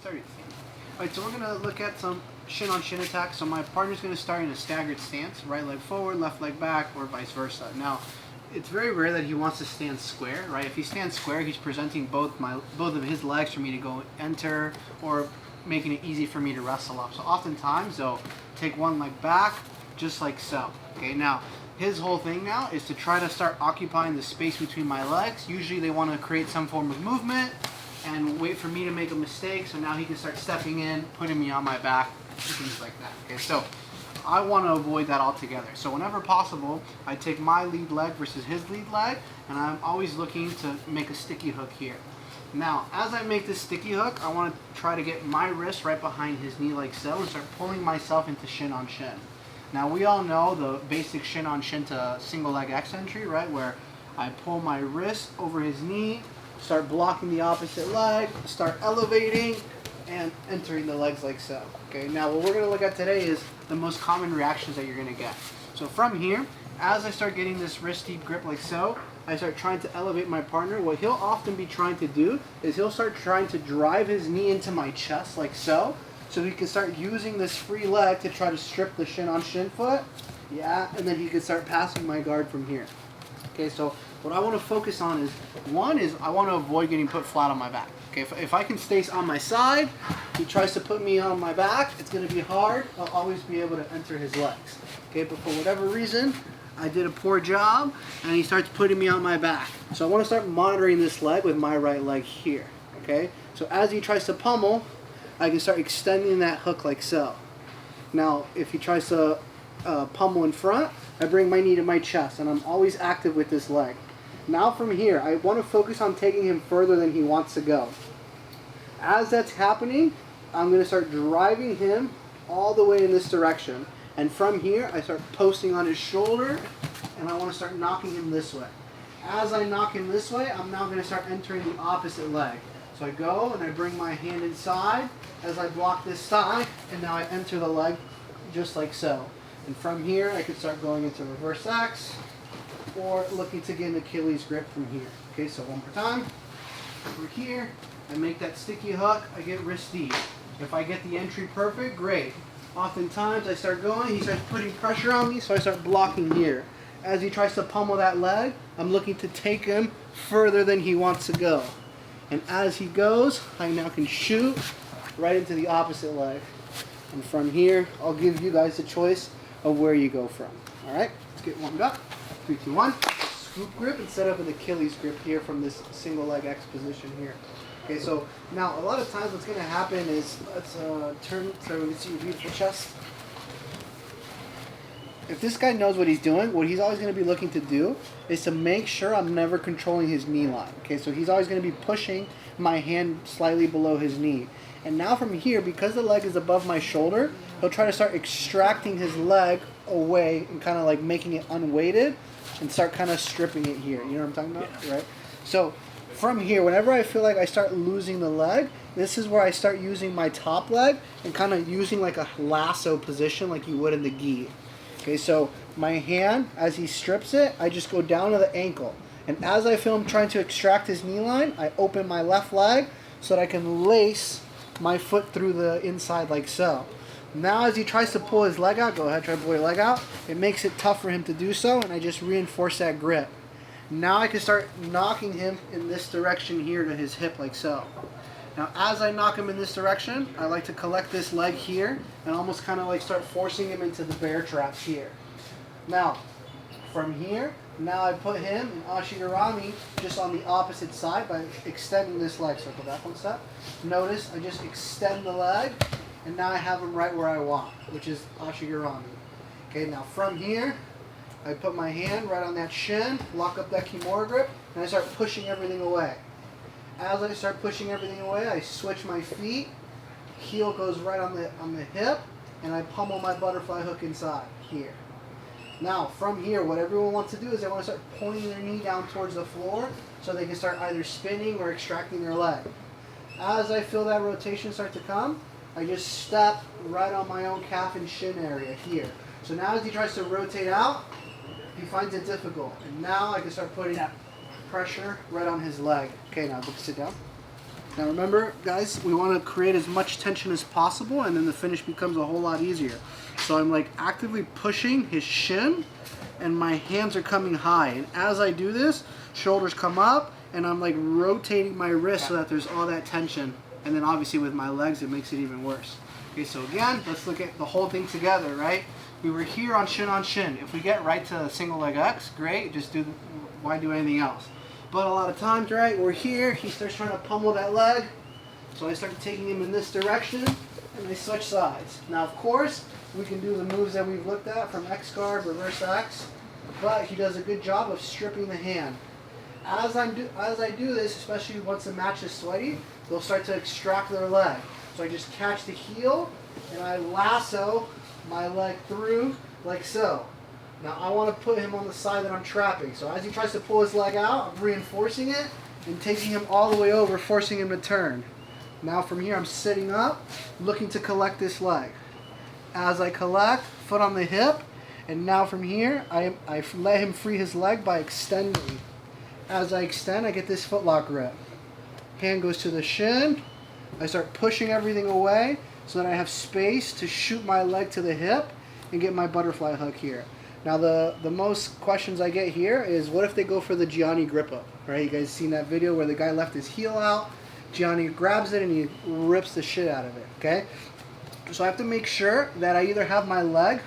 30. Alright, so we're going to look at some shin on shin attacks. So my partner's going to start in a staggered stance, right leg forward, left leg back, or vice versa. Now, it's very rare that he wants to stand square, right? If he stands square, he's presenting both of his legs for me to go enter, or making it easy for me to wrestle up. So oftentimes they'll take one leg back, just like so. Okay, now his whole thing now is to try to start occupying the space between my legs. Usually they want to create some form of movement and wait for me to make a mistake, so now he can start stepping in, putting me on my back, things like that. Okay, so I want to avoid that altogether. So whenever possible, I take my lead leg versus his lead leg, and I'm always looking to make a sticky hook here. Now, as I make this sticky hook, I want to try to get my wrist right behind his knee like so, and start pulling myself into shin on shin. Now, we all know the basic shin on shin to single leg X entry, right, where I pull my wrist over his knee, start blocking the opposite leg, start elevating, and entering the legs like so. Okay, now what we're going to look at today is the most common reactions that you're going to get. So from here, as I start getting this wrist deep grip like so, I start trying to elevate my partner. What he'll often be trying to do is he'll start trying to drive his knee into my chest like so he can start using this free leg to try to strip the shin on shin foot. Yeah, and then he can start passing my guard from here. Okay, so what I want to focus on is, one is I want to avoid getting put flat on my back. Okay, if I can stay on my side, he tries to put me on my back, it's going to be hard. I'll always be able to enter his legs. Okay, but for whatever reason, I did a poor job, and he starts putting me on my back. So I want to start monitoring this leg with my right leg here. Okay, so as he tries to pummel, I can start extending that hook like so. Now, if he tries to pummel in front, I bring my knee to my chest, and I'm always active with this leg. Now from here, I want to focus on taking him further than he wants to go. As that's happening, I'm going to start driving him all the way in this direction. And from here, I start posting on his shoulder, and I want to start knocking him this way. As I knock him this way, I'm now going to start entering the opposite leg. So I go and I bring my hand inside as I block this side, and now I enter the leg just like so. And from here, I can start going into reverse X, or looking to get an Achilles grip from here. Okay, so one more time. Over here, I make that sticky hook, I get wrist deep. If I get the entry perfect, great. Oftentimes I start going, he starts putting pressure on me, so I start blocking here. As he tries to pummel that leg, I'm looking to take him further than he wants to go. And as he goes, I now can shoot right into the opposite leg. And from here, I'll give you guys the choice of where you go from. All right, let's get warmed up. 3, 2, 1. Scoop grip and set up an Achilles grip here from this single leg X position here. Okay, so now a lot of times what's going to happen is, let's turn so we can see your beautiful chest. If this guy knows what he's doing, what he's always going to be looking to do is to make sure I'm never controlling his knee line. Okay, so he's always going to be pushing my hand slightly below his knee. And now from here, because the leg is above my shoulder, he'll try to start extracting his leg away and kind of like making it unweighted and start kind of stripping it here. You know what I'm talking about? Yeah. Right? So from here, whenever I feel like I start losing the leg, this is where I start using my top leg and kind of using like a lasso position like you would in the gi. Okay, so my hand, as he strips it, I just go down to the ankle. And as I feel him trying to extract his knee line, I open my left leg so that I can lace my foot through the inside like so. Now as he tries to pull his leg out, go ahead, try to pull your leg out. It makes it tough for him to do so, and I just reinforce that grip. Now I can start knocking him in this direction here to his hip like so. Now as I knock him in this direction, I like to collect this leg here and almost kind of like start forcing him into the bear trap here. Now, from here, now I put him in Ashi just on the opposite side by extending this leg. So go back one step. Notice I just extend the leg, and now I have him right where I want, which is Ashi. Okay, now from here, I put my hand right on that shin, lock up that Kimura grip, and I start pushing everything away. As I start pushing everything away, I switch my feet, heel goes right on the hip, and I pummel my butterfly hook inside here. Now, from here, what everyone wants to do is they want to start pointing their knee down towards the floor so they can start either spinning or extracting their leg. As I feel that rotation start to come, I just step right on my own calf and shin area here. So now as he tries to rotate out, he finds it difficult. And now I can start putting that pressure right on his leg. Okay, now sit down. Now remember, guys, we want to create as much tension as possible, and then the finish becomes a whole lot easier. So I'm like actively pushing his shin, and my hands are coming high. And as I do this, shoulders come up, and I'm like rotating my wrist so that there's all that tension. And then obviously with my legs, it makes it even worse. Okay, so again, let's look at the whole thing together, right? We were here on shin. If we get right to single leg X, great, just do, why do anything else? But a lot of times, right, we're here, he starts trying to pummel that leg, so I start taking him in this direction, and I switch sides. Now, of course, we can do the moves that we've looked at from X guard, reverse X, but he does a good job of stripping the hand. As I do this, especially once the match is sweaty, they'll start to extract their leg. So I just catch the heel, and I lasso my leg through like so. Now I want to put him on the side that I'm trapping. So as he tries to pull his leg out, I'm reinforcing it and taking him all the way over, forcing him to turn. Now from here I'm sitting up, looking to collect this leg. As I collect, foot on the hip, and now from here I let him free his leg by extending. As I extend, I get this footlock grip. Hand goes to the shin. I start pushing everything away so that I have space to shoot my leg to the hip and get my butterfly hook here. Now the most questions I get here is, what if they go for the Gianni grip up? Right? You guys seen that video where the guy left his heel out, Gianni grabs it and he rips the shit out of it. Okay? So I have to make sure that I either have my leg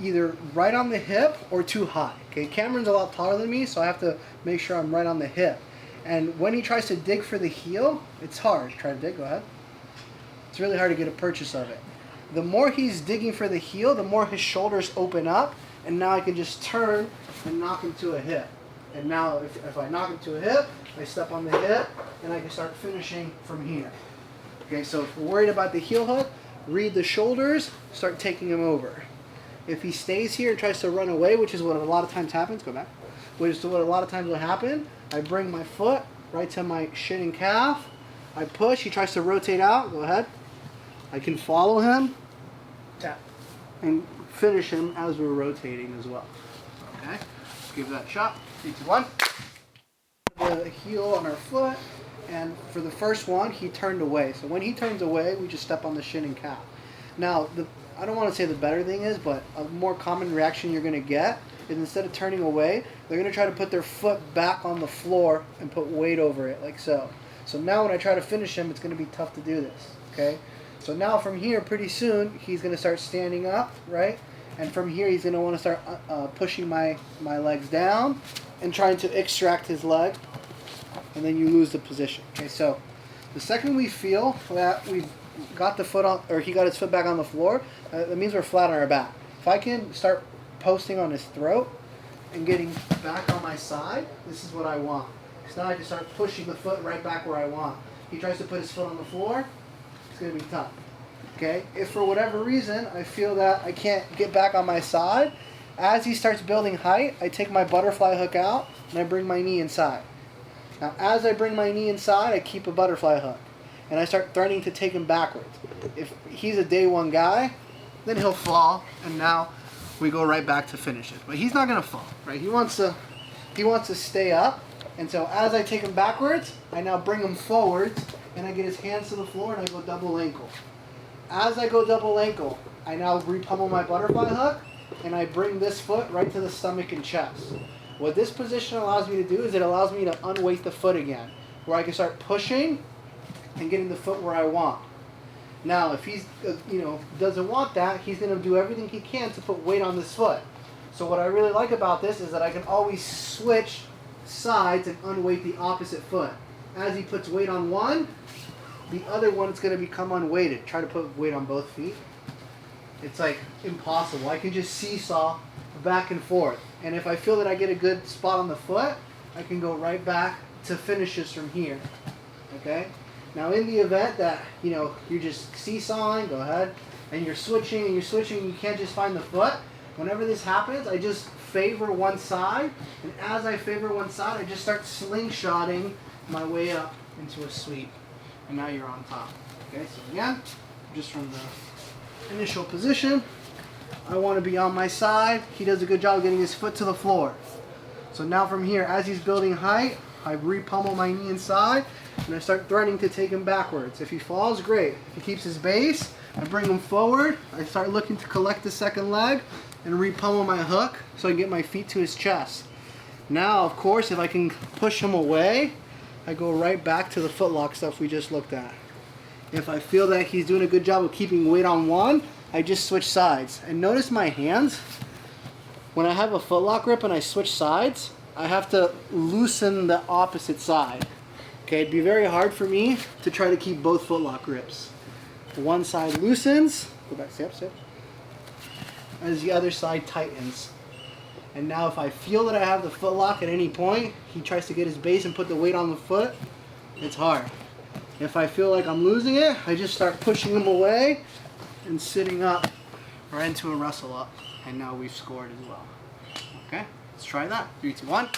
either right on the hip or too high. Okay, Cameron's a lot taller than me, so I have to make sure I'm right on the hip. And when he tries to dig for the heel, it's hard. Try to dig, go ahead. It's really hard to get a purchase of it. The more he's digging for the heel, the more his shoulders open up, and now I can just turn and knock him to a hip. And now if I knock him to a hip, I step on the hip, and I can start finishing from here. Okay, so if we're worried about the heel hook, read the shoulders, start taking him over. If he stays here and tries to run away, which is what a lot of times happens, go back, which is what a lot of times will happen, I bring my foot right to my shin and calf, I push, he tries to rotate out, go ahead, I can follow him, tap, and finish him as we're rotating as well. Okay, let's give that a shot. 3, 2, 1. The heel on our foot, and for the first one, he turned away. So when he turns away, we just step on the shin and calf. Now, I don't want to say the better thing is, but a more common reaction you're going to get is instead of turning away, they're going to try to put their foot back on the floor and put weight over it, like so. So now when I try to finish him, it's going to be tough to do this, okay? So now from here, pretty soon, he's going to start standing up, right? And from here, he's going to want to start pushing my legs down and trying to extract his leg, and then you lose the position, okay? So the second we feel that we've got the foot on, or he got his foot back on the floor, that means we're flat on our back. If I can start posting on his throat and getting back on my side, this is what I want. So now I can start pushing the foot right back where I want. He tries to put his foot on the floor, it's going to be tough. Okay? If for whatever reason I feel that I can't get back on my side, as he starts building height, I take my butterfly hook out and I bring my knee inside. Now as I bring my knee inside, I keep a butterfly hook. And I start threatening to take him backwards. If he's a day one guy, then he'll fall, and now we go right back to finish it. But he's not gonna fall, right? He wants to stay up, and so as I take him backwards, I now bring him forwards, and I get his hands to the floor, and I go double ankle. As I go double ankle, I now repummel my butterfly hook, and I bring this foot right to the stomach and chest. What this position allows me to do is it allows me to unweight the foot again, where I can start pushing and getting the foot where I want. Now, if he's, doesn't want that, he's going to do everything he can to put weight on this foot. So what I really like about this is that I can always switch sides and unweight the opposite foot. As he puts weight on one, the other one is going to become unweighted. Try to put weight on both feet. It's like impossible. I can just seesaw back and forth. And if I feel that I get a good spot on the foot, I can go right back to finishes from here. Okay? Now in the event that, you're just seesawing, go ahead, and you're switching and you can't just find the foot, whenever this happens, I just favor one side, and as I favor one side, I just start slingshotting my way up into a sweep. And now you're on top. Okay, so again, just from the initial position, I want to be on my side. He does a good job getting his foot to the floor. So now from here, as he's building height, I repummel my knee inside, and I start threatening to take him backwards. If he falls, great. If he keeps his base, I bring him forward. I start looking to collect the second leg and re-pummel my hook so I can get my feet to his chest. Now, of course, if I can push him away, I go right back to the footlock stuff we just looked at. If I feel that he's doing a good job of keeping weight on one, I just switch sides. And notice my hands, when I have a footlock grip and I switch sides, I have to loosen the opposite side. Okay, it'd be very hard for me to try to keep both footlock grips. One side loosens, go back, step, as the other side tightens. And now if I feel that I have the footlock at any point, he tries to get his base and put the weight on the foot, it's hard. If I feel like I'm losing it, I just start pushing him away and sitting up right into a wrestle up. And now we've scored as well. Okay, let's try that. 3, 2, 1.